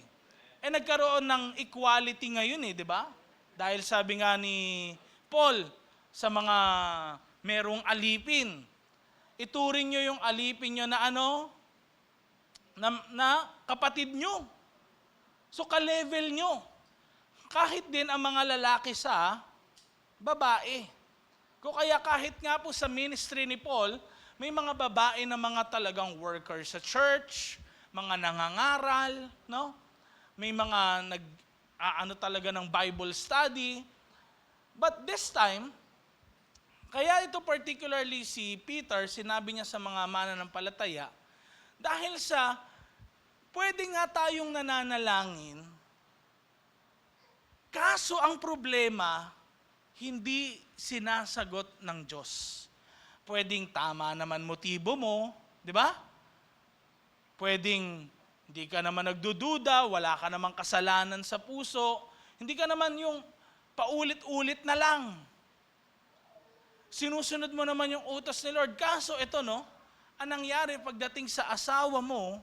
Nagkaroon ng equality ngayon di ba? Dahil sabi nga ni Paul sa mga merong alipin, ituring nyo yung alipin nyo na na kapatid nyo. So ka-level nyo. Kahit din ang mga lalaki sa babae. Kung kaya kahit nga po sa ministry ni Paul, may mga babae na mga talagang workers sa church, mga nangangaral, no? May mga talaga ng Bible study. But this time, kaya ito particularly si Peter, sinabi niya sa mga mananampalataya, dahil pwede nga tayong nananalangin, kaso ang problema, hindi sinasagot ng Diyos. Pwedeng tama naman motibo mo, di ba? Pwedeng hindi ka naman nagdududa, wala ka namang kasalanan sa puso, hindi ka naman yung paulit-ulit na lang. Sinusunod mo naman yung utos ni Lord. Kaso ito, no, ang nangyari pagdating sa asawa mo,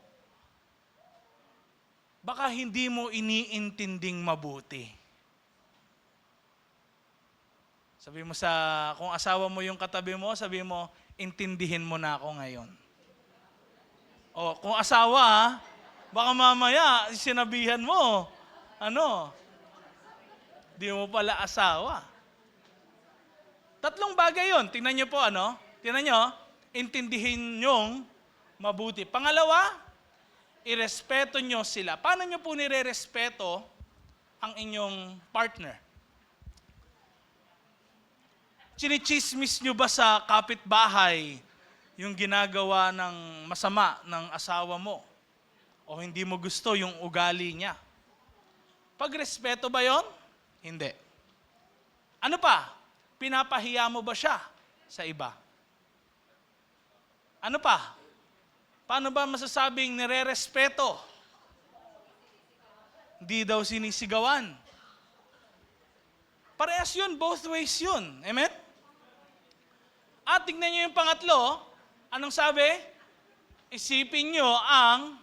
baka hindi mo iniintinding mabuti. Sabi mo kung asawa mo yung katabi mo, sabi mo, intindihin mo na ako ngayon. O, kung asawa, baka mamaya, sinabihan mo, di mo pala asawa. Tatlong bagay yun. Tingnan nyo po, Tingnan nyo, intindihin nyong mabuti. Pangalawa, irespeto nyo sila. Paano nyo po nire-respeto ang inyong partner? Chinichismis nyo ba sa kapitbahay yung ginagawa ng masama ng asawa mo? O hindi mo gusto yung ugali niya? Pagrespeto ba yon? Hindi. Ano pa? Pinapahiya mo ba siya sa iba? Ano pa? Paano ba masasabing nire-respeto? Hindi daw sinisigawan. Parehas yun, both ways yun. Amen? At tignan nyo yung pangatlo, anong sabi? Isipin nyo ang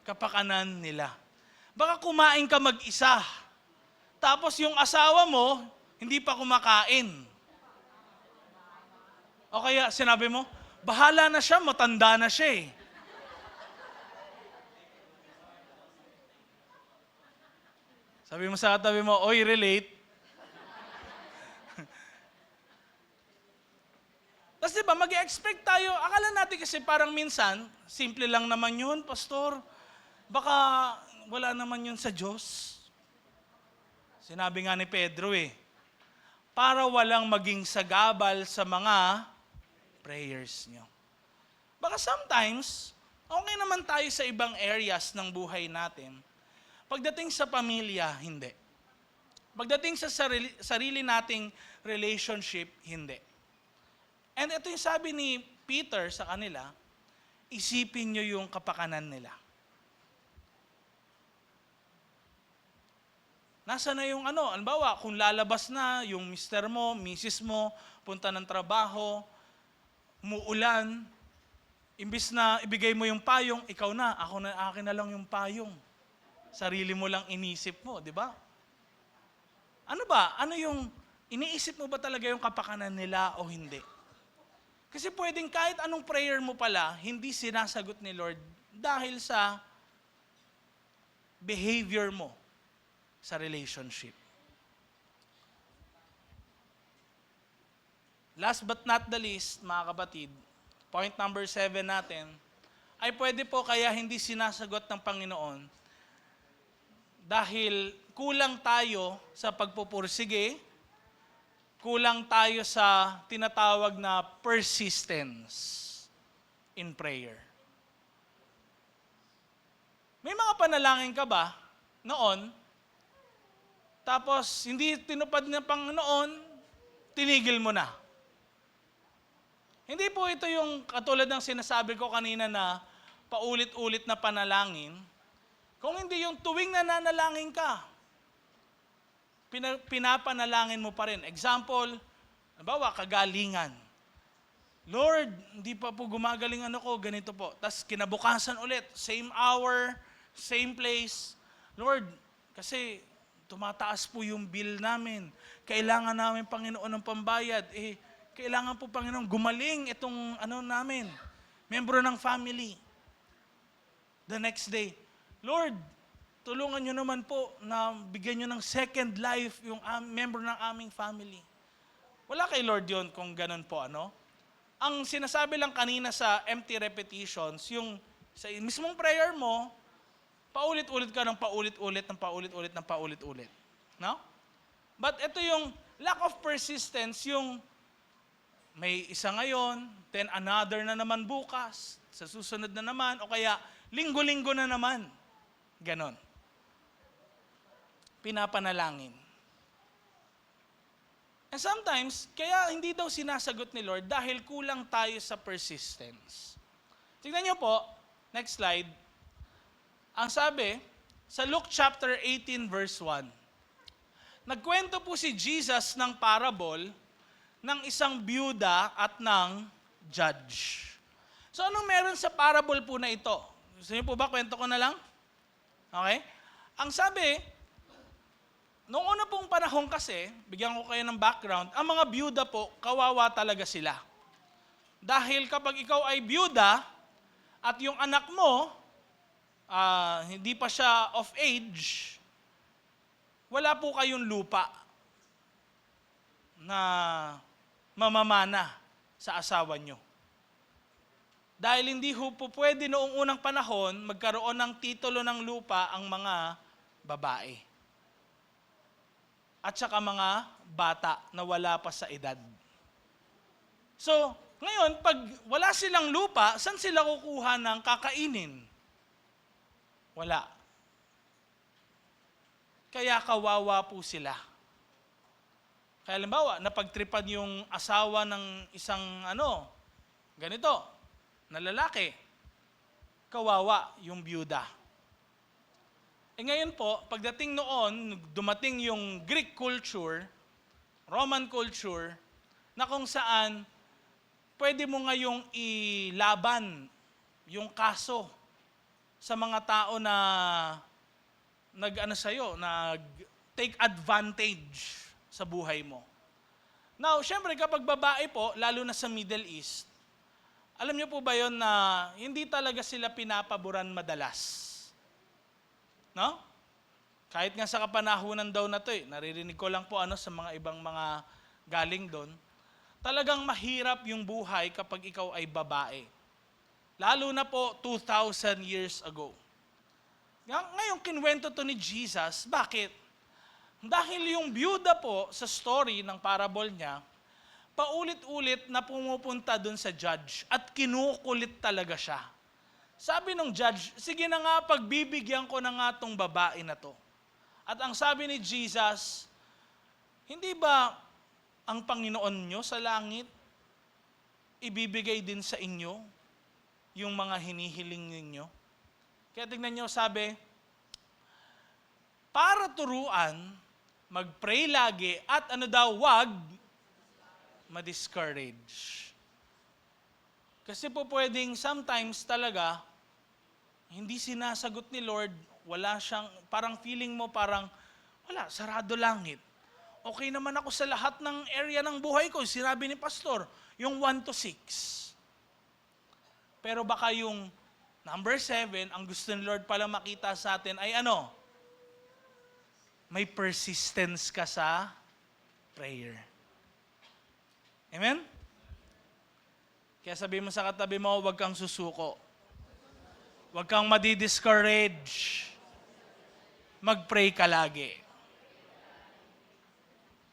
kapakanan nila. Baka kumain ka mag-isa, tapos yung asawa mo, hindi pa kumakain. O kaya sinabi mo, bahala na siya, matanda na siya eh. Sabi mo sa katabi mo, oy, relate. Tapos diba, mag-expect tayo, akala natin kasi parang minsan, simple lang naman yun, pastor. Baka wala naman yun sa Diyos. Sinabi nga ni Pedro para walang maging sagabal sa mga prayers nyo. Baka sometimes, okay naman tayo sa ibang areas ng buhay natin. Pagdating sa pamilya, hindi. Pagdating sa sarili nating relationship, hindi. And ito yung sabi ni Peter sa kanila, isipin nyo yung kapakanan nila. Nasa na yung halimbawa, kung lalabas na yung mister mo, misis mo, punta ng trabaho, umuulan, imbis na ibigay mo yung payong, ikaw na, akin na lang yung payong. Sarili mo lang inisip mo, di ba? Ano ba? Ano yung, iniisip mo ba talaga yung kapakanan nila o hindi? Kasi pwedeng kahit anong prayer mo pala, hindi sinasagot ni Lord dahil sa behavior mo sa relationship. Last but not the least, mga kapatid, point number 7 natin, ay pwede po kaya hindi sinasagot ng Panginoon dahil kulang tayo sa pagpupursige, kulang tayo sa tinatawag na persistence in prayer. May mga panalangin ka ba noon, tapos hindi tinupad ng Panginoon, tinigil mo na? Hindi po ito yung katulad ng sinasabi ko kanina na paulit-ulit na panalangin. Kung hindi yung tuwing nananalangin ka, pinapanalangin mo pa rin. Example, halimbawa, kagalingan. Lord, hindi pa po gumagaling ganito po. Tapos kinabukasan ulit, same hour, same place. Lord, kasi tumataas po yung bill namin. Kailangan namin, Panginoon, ng pambayad. Kailangan po, Panginoon, gumaling itong namin, membro ng family. The next day, Lord, tulungan nyo naman po na bigyan nyo ng second life yung member ng aming family. Wala kay Lord yon kung ganun po, Ang sinasabi lang kanina sa empty repetitions, yung sa mismong prayer mo, paulit-ulit ka ng paulit-ulit. No? But ito yung lack of persistence, yung may isa ngayon, then another na naman bukas, sa susunod na naman, o kaya linggo-linggo na naman. Ganon. Pinapanalangin. And sometimes, kaya hindi daw sinasagot ni Lord dahil kulang tayo sa persistence. Tingnan niyo po, next slide. Ang sabi, sa Luke chapter 18 verse 1, nagkwento po si Jesus ng parable ng isang byuda at ng judge. So anong meron sa parable po na ito? Gusto niyo po ba kwento ko na lang? Okay? Ang sabi, noong una pong panahon kasi, bigyan ko kayo ng background, ang mga byuda po, kawawa talaga sila. Dahil kapag ikaw ay byuda at yung anak mo, hindi pa siya of age, wala po kayong lupa na mamamana sa asawa nyo. Dahil hindi po pwede noong unang panahon magkaroon ng titulo ng lupa ang mga babae. At saka mga bata na wala pa sa edad. So, ngayon, pag wala silang lupa, saan sila kukuha ng kakainin? Wala. Kaya kawawa po sila. Kaya halimbawa, napagtripan yung asawa ng isang ganito, na lalaki. kawawa yung byuda. Ngayon po, pagdating noon, dumating yung Greek culture, Roman culture, na kung saan pwede mo ngayong ilaban yung kaso sa mga tao na nag-take advantage sa buhay mo. Now, syempre kapag babae po, lalo na sa Middle East, alam niyo po ba yon na hindi talaga sila pinapaboran madalas? No? Kahit nga sa kapanahunan daw na to naririnig ko lang po sa mga ibang mga galing doon, talagang mahirap yung buhay kapag ikaw ay babae. Lalo na po 2,000 years ago. Ngayon kinwento to ni Jesus, bakit? Dahil yung byuda po sa story ng parable niya, paulit-ulit na pumupunta dun sa judge at kinukulit talaga siya. Sabi ng judge, sige na nga, pagbibigyan ko na nga tong babae na to. At ang sabi ni Jesus, hindi ba ang Panginoon nyo sa langit ibibigay din sa inyo yung mga hinihiling ninyo? Kaya tingnan nyo, sabi, para turuan, mag-pray lagi at wag ma-discourage. Kasi po pwedeng sometimes talaga, hindi sinasagot ni Lord, wala siyang, parang feeling mo parang, wala, sarado langit. Okay naman ako sa lahat ng area ng buhay ko, sinabi ni Pastor, yung 1 to 6. Pero baka yung number 7, ang gusto ni Lord pala makita sa atin ay may persistence ka sa prayer. Amen? Kaya sabi mo sa katabi mo, huwag kang susuko. Huwag kang madi-discourage. Mag-pray ka lagi.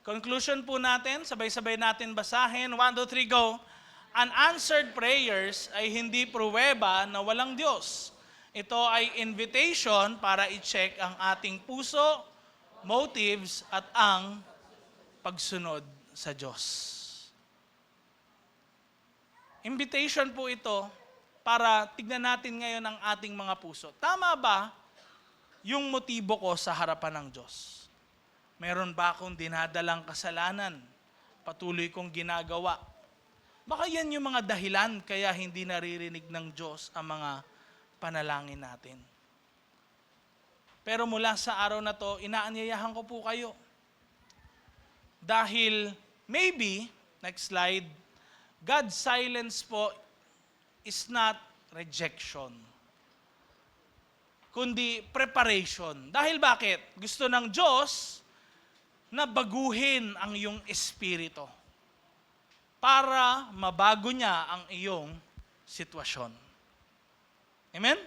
Conclusion po natin, sabay-sabay natin basahin. 1, 2, 3, go. Unanswered prayers ay hindi pruweba na walang Diyos. Ito ay invitation para i-check ang ating puso, motives, at ang pagsunod sa Diyos. Invitation po ito para tignan natin ngayon ang ating mga puso. Tama ba yung motibo ko sa harapan ng Diyos? Meron ba akong dinadalang kasalanan? Patuloy kong ginagawa? Baka yan yung mga dahilan kaya hindi naririnig ng Diyos ang mga panalangin natin. Pero mula sa araw na to, inaanyayahan ko po kayo. Dahil maybe, next slide, God's silence po is not rejection, kundi preparation. Dahil bakit? Gusto ng Diyos na baguhin ang iyong espiritu para mabago niya ang iyong sitwasyon. Amen?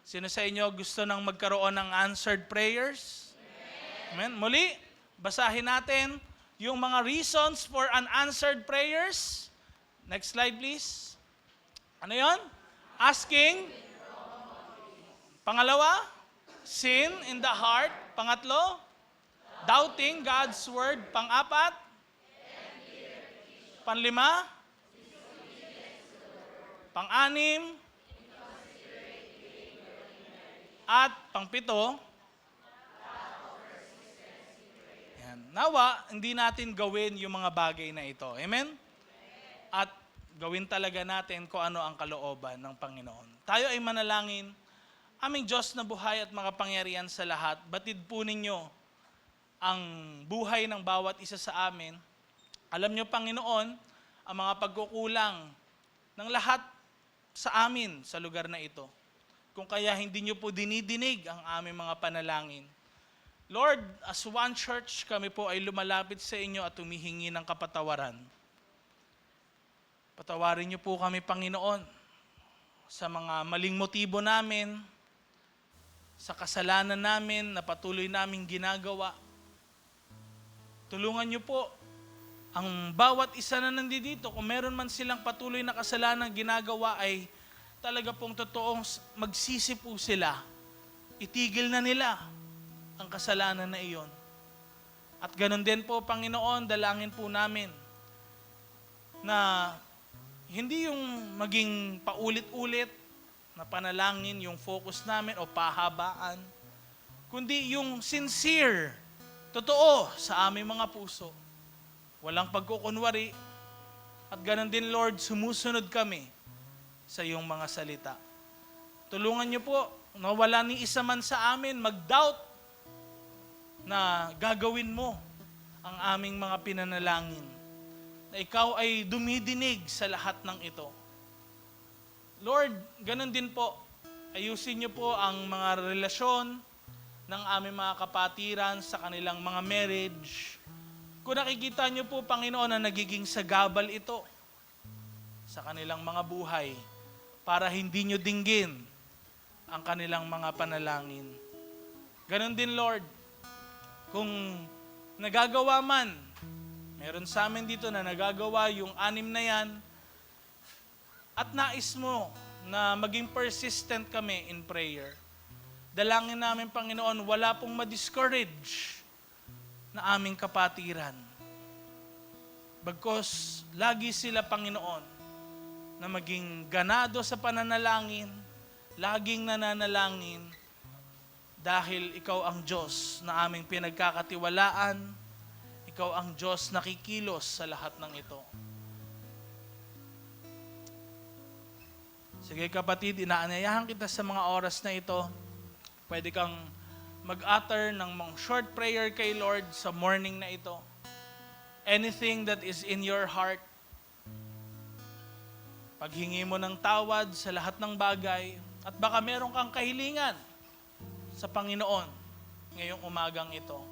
Sino sa inyo gusto nang magkaroon ng answered prayers? Amen? Muli, basahin natin yung mga reasons for unanswered prayers. Next slide, please. Ano yon? Asking. Pangalawa, sin in the heart. Pangatlo, doubting God's word. Pang-apat, panlima, pang-anim, at pang-pito, nawa, hindi natin gawin yung mga bagay na ito. Amen? At gawin talaga natin kung ano ang kalooban ng Panginoon. Tayo ay manalangin. Aming Diyos na buhay at makapangyarihan sa lahat, batid po ninyo ang buhay ng bawat isa sa amin. Alam nyo, Panginoon, ang mga pagkukulang ng lahat sa amin sa lugar na ito. Kung kaya hindi nyo po dinidinig ang aming mga panalangin. Lord, as one church, kami po ay lumalapit sa inyo at humihingi ng kapatawaran. Patawarin niyo po kami, Panginoon, sa mga maling motibo namin, sa kasalanan namin na patuloy naming ginagawa. Tulungan niyo po ang bawat isa na nandito, kung meron man silang patuloy na kasalanan ginagawa, ay talaga pong totoong magsisi po sila. Itigil na nila ang kasalanan na iyon. At ganun din po, Panginoon, dalangin po namin na hindi yung maging paulit-ulit na panalangin yung focus namin o pahabaan, kundi yung sincere, totoo sa aming mga puso. Walang pagkukunwari at ganun din, Lord, sumusunod kami sa iyong mga salita. Tulungan niyo po na wala ni isa man sa amin mag-doubt na gagawin mo ang aming mga pinanalangin. Na ikaw ay dumidinig sa lahat ng ito. Lord, ganun din po, ayusin niyo po ang mga relasyon ng aming mga kapatiran sa kanilang mga marriage. Kung nakikita niyo po, Panginoon, na nagiging sagabal ito sa kanilang mga buhay para hindi niyo dinggin ang kanilang mga panalangin. Ganon din, Lord, kung nagagawa man, meron sa amin dito na nagagawa yung 6 na yan, at nais mo na maging persistent kami in prayer. Dalangin namin, Panginoon, wala pong ma-discourage na aming kapatiran. Bagkus, lagi sila, Panginoon, na maging ganado sa pananalangin, laging nananalangin, dahil ikaw ang Diyos na aming pinagkakatiwalaan, ikaw ang Diyos na kikilos sa lahat ng ito. Sige kapatid, inaanyayahan kita sa mga oras na ito. Pwede kang mag-utter ng mga short prayer kay Lord sa morning na ito. Anything that is in your heart, paghingi mo ng tawad sa lahat ng bagay, at baka meron kang kahilingan sa Panginoon ngayong umagang ito.